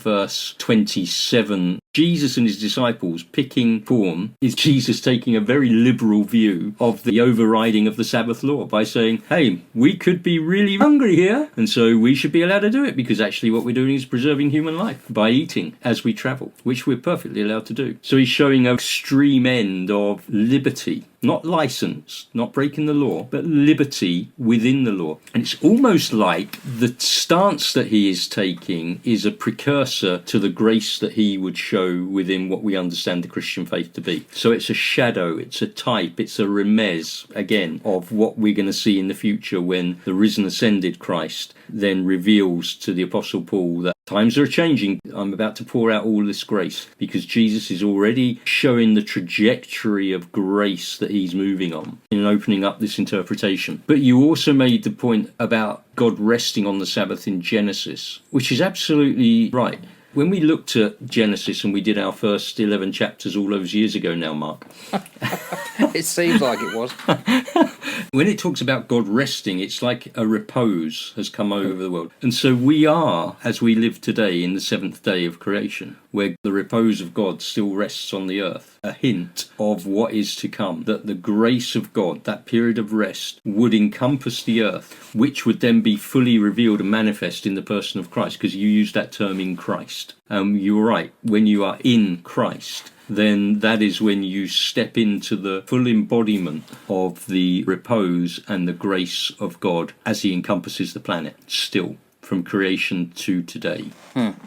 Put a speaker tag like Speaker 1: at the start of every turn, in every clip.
Speaker 1: verse 27, Jesus and his disciples picking corn is Jesus taking a very liberal view of the overriding of the Sabbath law by saying, hey, we could be really hungry here, and so we should be allowed to do it, because actually what we're doing is preserving human life by eating as we travel, which we're perfectly allowed to do. So he's showing an extreme end of liberty. Not license, not breaking the law, but liberty within the law. And it's almost like the stance that he is taking is a precursor to the grace that he would show within what we understand the Christian faith to be. So it's a shadow, it's a type, it's a remez, again, of what we're going to see in the future when the risen ascended Christ then reveals to the Apostle Paul that times are changing. I'm about to pour out all this grace, because Jesus is already showing the trajectory of grace that he's moving on in opening up this interpretation. But you also made the point about God resting on the Sabbath in Genesis, which is absolutely right. When we looked at Genesis, and we did our first 11 chapters all those years ago now, Mark.
Speaker 2: It seems like it was.
Speaker 1: When it talks about God resting, it's like a repose has come over the world. And so we are, as we live today, in the seventh day of creation, where the repose of God still rests on the earth. A hint of what is to come, that the grace of God, that period of rest, would encompass the earth, which would then be fully revealed and manifest in the person of Christ, because you used that term in Christ. You're right, when you are in Christ, then that is when you step into the full embodiment of the repose and the grace of God as he encompasses the planet still, from creation to today,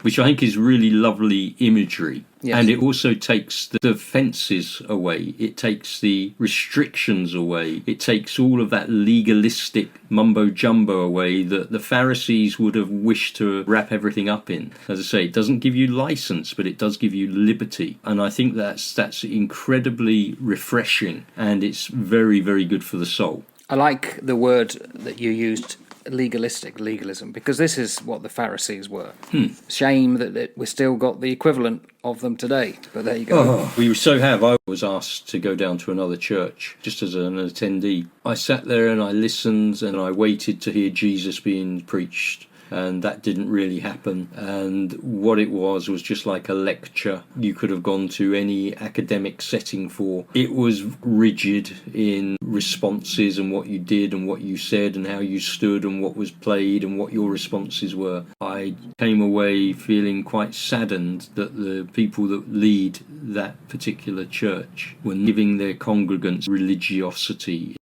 Speaker 1: which I think is really lovely imagery. Yes. And it also takes the fences away. It takes the restrictions away. It takes all of that legalistic mumbo-jumbo away that the Pharisees would have wished to wrap everything up in. As I say, it doesn't give you license, but it does give you liberty. And I think that's incredibly refreshing, and it's very, very good for the soul.
Speaker 2: I like the word that you used, legalism, because this is what the Pharisees were. Shame that we've still got the equivalent of them today, but there you go.
Speaker 1: We so have. I was asked to go down to another church just as an attendee. I sat there and I listened and I waited to hear Jesus being preached. And that didn't really happen. And what it was just like a lecture you could have gone to any academic setting for. It was rigid in responses and what you did and what you said and how you stood and what was played and what your responses were. I came away feeling quite saddened that the people that lead that particular church were giving their congregants religiosity